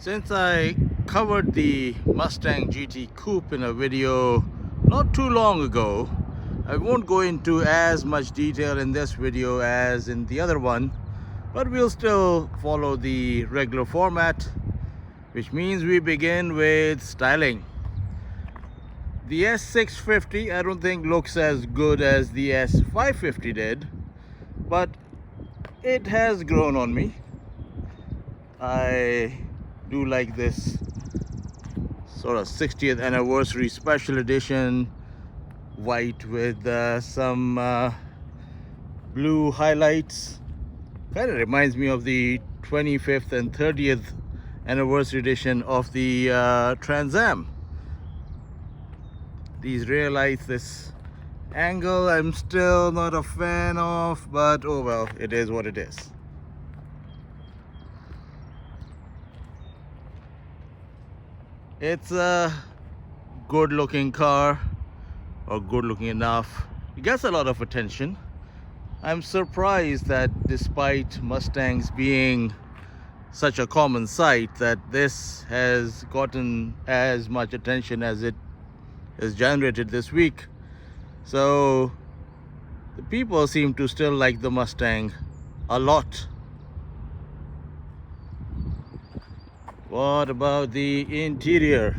Since I covered the Mustang GT Coupe in a video not too long ago, I won't go into as much detail in this video as in the other one, but we'll still follow the regular format, which means we begin with styling. The S650 I don't think looks as good as the S550 did, but it has grown on me. I do like this sort of 60th anniversary special edition white with some blue highlights. Kind of reminds me of the 25th and 30th anniversary edition of the Trans Am. These rear lights, this angle I'm still not a fan of, but oh well, it is what it is. It's a good looking car, or good looking enough. It gets a lot of attention. I'm surprised that despite Mustangs being such a common sight, that this has gotten as much attention as it has generated this week. So the people seem to still like the Mustang a lot. What about the interior?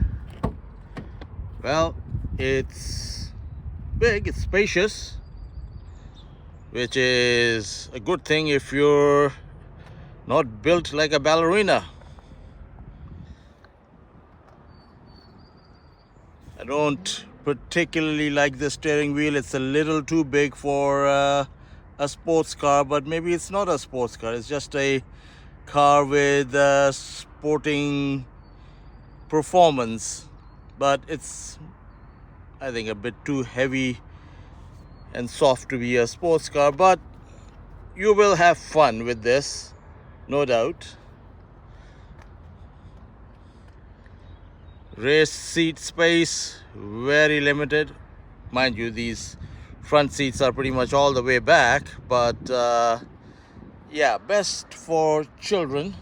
Well, it's big, it's spacious, which is a good thing if you're not built like a ballerina. I don't particularly like the steering wheel. It's a little too big for a sports car, but maybe it's not a sports car. It's just a car with sporting performance, but it's, I think, a bit too heavy and soft to be a sports car. But you will have fun with this, no doubt. Rear seat space very limited. Mind you, these front seats are pretty much all the way back, but yeah, best for children.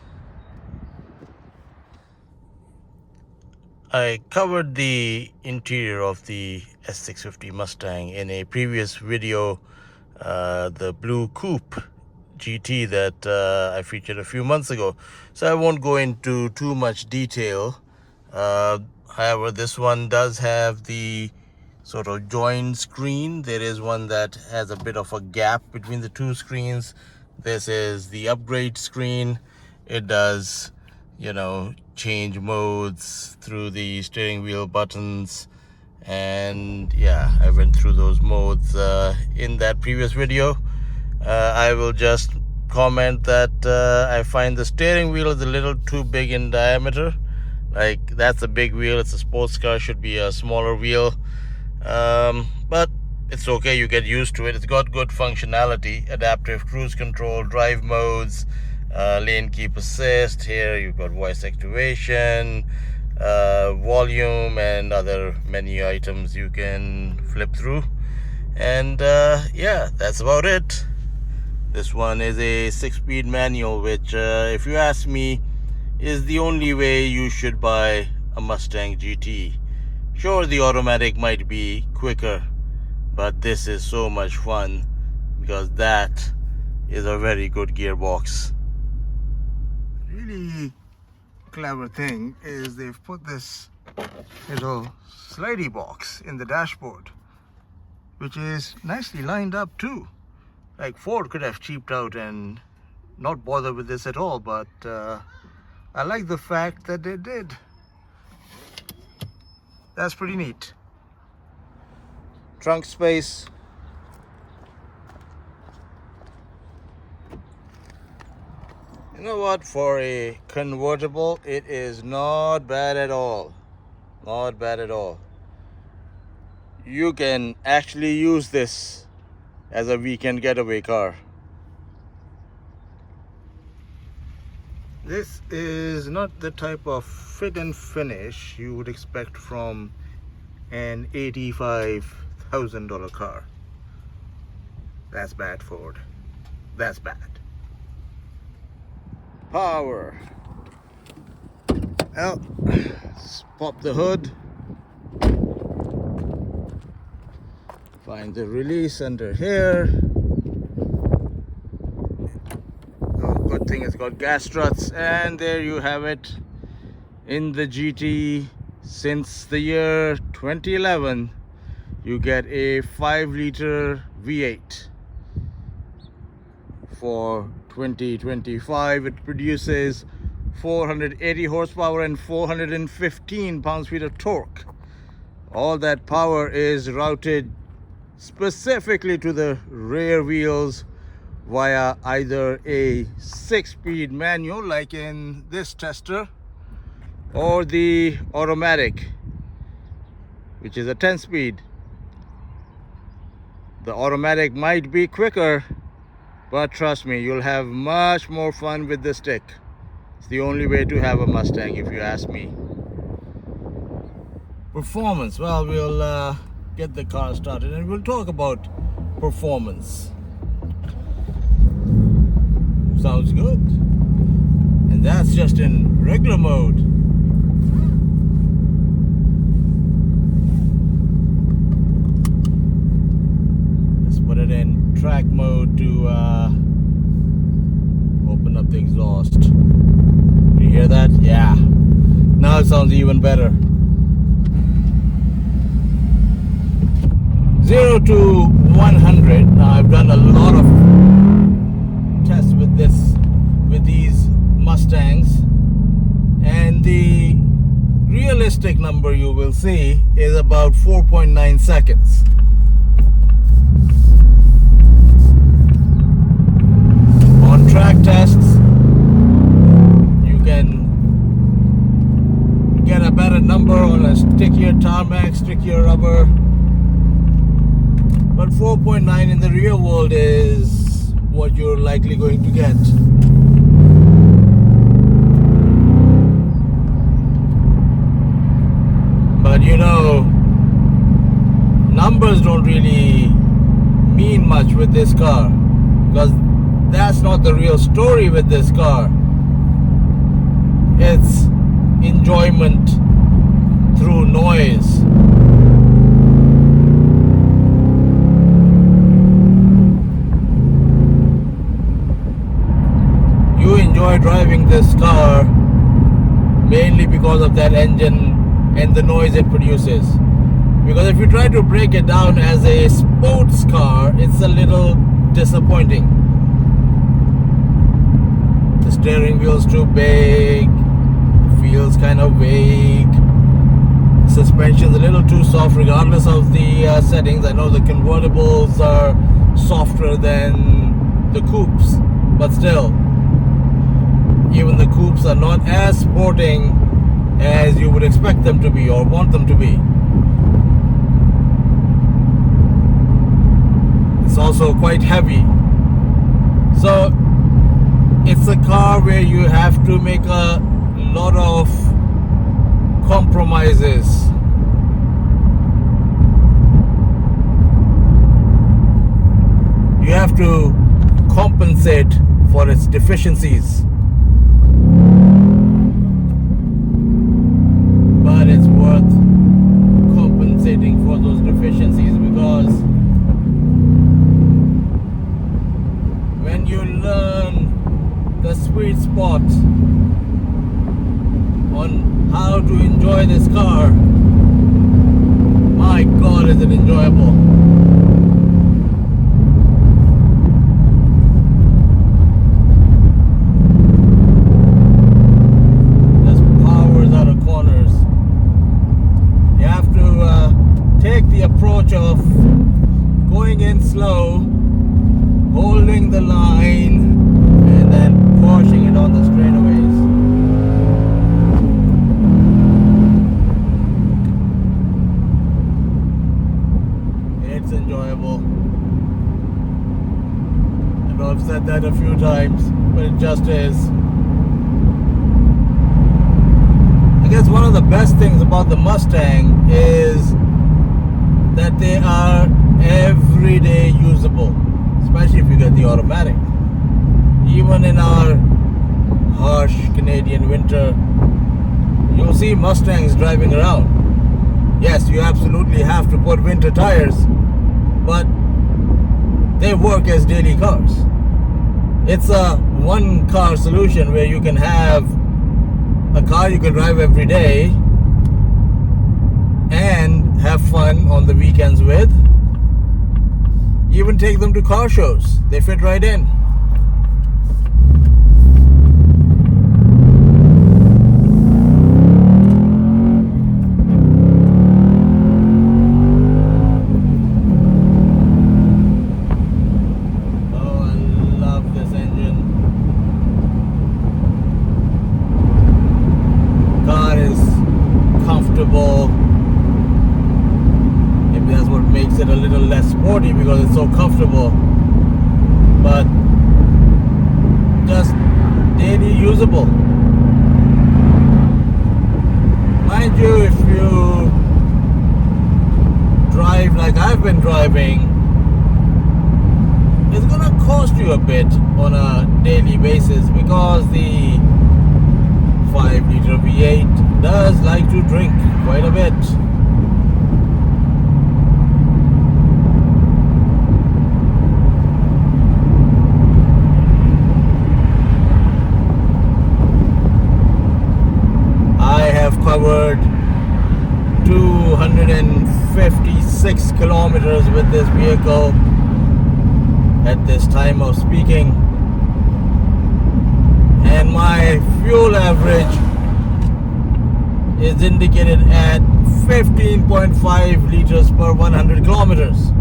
I covered the interior of the S650 Mustang in a previous video, the blue coupe GT that I featured a few months ago, so I won't go into too much detail. However, this one does have the sort of joined screen. There is one that has a bit of a gap between the two screens. This is the upgrade screen. It does, you know, change modes through the steering wheel buttons, and yeah, I went through those modes in that previous video. I will just comment that I find the steering wheel is a little too big in diameter. Like, that's a big wheel, it's a sports car, should be a smaller wheel, but it's okay, you get used to it. It's got good functionality: adaptive cruise control, drive modes, lane keep assist. Here you've got voice activation, volume, and other menu items you can flip through. And yeah, that's about it. This one is a 6-speed manual, which if you ask me, is the only way you should buy a Mustang GT. Sure, the automatic might be quicker, but this is so much fun because that is a very good gearbox. Really clever thing is they've put this little slidey box in the dashboard, which is nicely lined up too. Like, Ford could have cheaped out and not bother with this at all, but I like the fact that they did. That's pretty neat. Trunk space. You know what? For a convertible, it is not bad at all. Not bad at all. You can actually use this as a weekend getaway car. This is not the type of fit and finish you would expect from an $85,000 car. That's bad, Ford. That's bad. Power. Well, let's pop the hood. Find the release under here. Oh, good thing it's got gas struts. And there you have it. In the GT, since the year 2011, you get a 5-liter V8. For 2025, it produces 480 horsepower and 415 pounds-feet of torque. All that power is routed specifically to the rear wheels via either a 6-speed manual, like in this tester, or the automatic, which is a 10-speed. The automatic might be quicker, but trust me, you'll have much more fun with the stick. It's the only way to have a Mustang, if you ask me. Performance, well, we'll get the car started and we'll talk about performance. Sounds good. And that's just in regular mode. Let's put it in track mode to open up the exhaust. You hear that? Yeah. Now it sounds even better. 0 to 100. Now I've done a lot of tests with these Mustangs, and the realistic number you will see is about 4.9 seconds. On track tests, you can get a better number on a stickier tarmac, stickier rubber, but 4.9 in the real world is what you're likely going to get. But you know, numbers don't really mean much with this car, because that's not the real story with this car. It's enjoyment through noise. You enjoy driving this car mainly because of that engine and the noise it produces. Because if you try to break it down as a sports car, it's a little disappointing. The steering wheel's too big, feels kind of vague, suspension's a little too soft regardless of the settings. I know the convertibles are softer than the coupes, but still, even the coupes are not as sporting as you would expect them to be or want them to be. It's also quite heavy. So it's a car where you have to make a lot of compromises. You have to compensate for its deficiencies. But it's worth compensating for those deficiencies, because when you learn the sweet spot on how to enjoy this car, my God, is it enjoyable. This powers out of corners. You have to take the approach of going in slow, holding the line, and then pushing it on the straightaways. It's enjoyable. I know I've said that a few times, but it just is. I guess one of the best things about the Mustang is that they are everyday usable, especially if you get the automatic. Even in our harsh Canadian winter, you'll see Mustangs driving around. Yes, you absolutely have to put winter tires, but they work as daily cars. It's a one car solution where you can have a car you can drive every day and have fun on the weekends with. Even take them to car shows. They fit right in. Maybe that's what makes it a little less sporty, because it's so comfortable, but just daily usable. Mind you, if you drive like I've been driving, it's gonna cost you a bit on a daily basis, because the 5-liter V8 does like to drink quite a bit. I have covered 256 kilometers with this vehicle at this time of speaking, and my fuel average is indicated at 15.5 liters per 100 kilometers.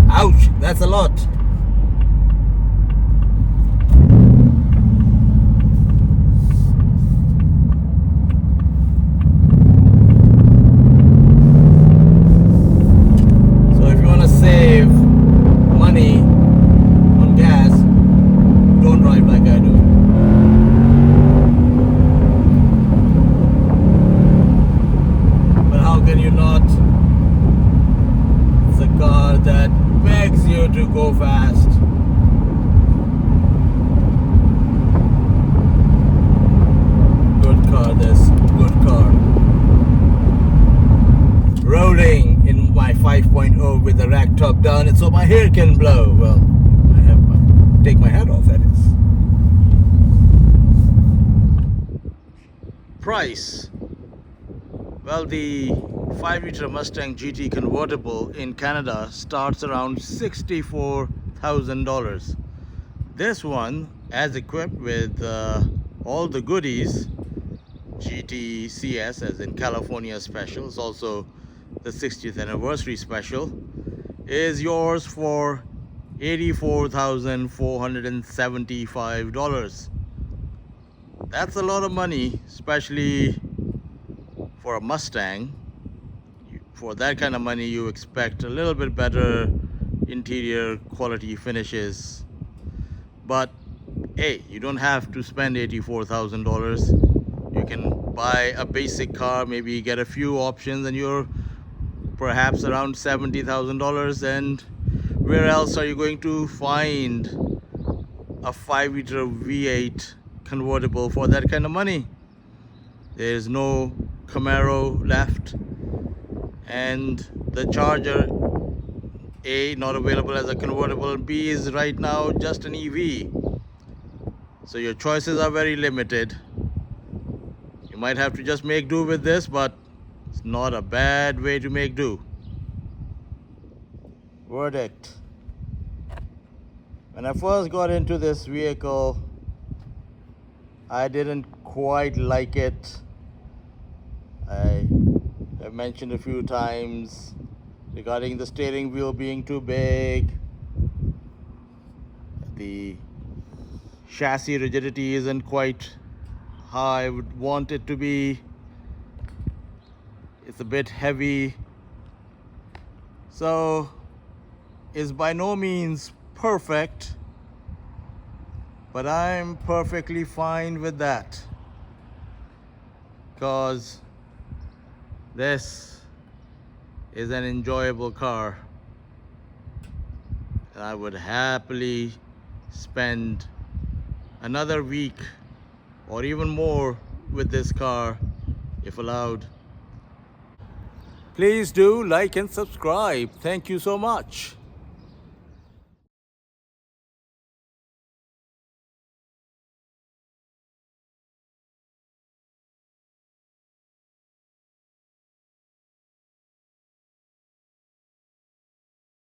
Ouch, that's a lot. So if you want to save money on gas, don't drive like I do. Can you not? It's a car that begs you to go fast. Good car, this. Good car. Rolling in my 5.0 with the rack top down, and so my hair can blow. Well, I have to take my hat off, that is. Price. Well, the 5-liter Mustang GT convertible in Canada starts around $64,000. This one, as equipped with all the goodies, GT CS as in California special, it's also the 60th anniversary special, is yours for $84,475. That's a lot of money, especially for a Mustang. For that kind of money, you expect a little bit better interior quality finishes. But hey, you don't have to spend $84,000. You can buy a basic car, maybe get a few options, and you're perhaps around $70,000. And where else are you going to find a 5-liter V8 convertible for that kind of money? There's no Camaro left, and the Charger, A, not available as a convertible, B is right now just an EV. So your choices are very limited. You might have to just make do with this, but it's not a bad way to make do. Verdict. When I first got into this vehicle, I didn't quite like it. I have mentioned a few times regarding the steering wheel being too big. The chassis rigidity isn't quite how I would want it to be. It's a bit heavy. So it's by no means perfect, but I'm perfectly fine with that, because this is an enjoyable car, and I would happily spend another week or even more with this car if allowed. Please do like and subscribe. Thank you so much.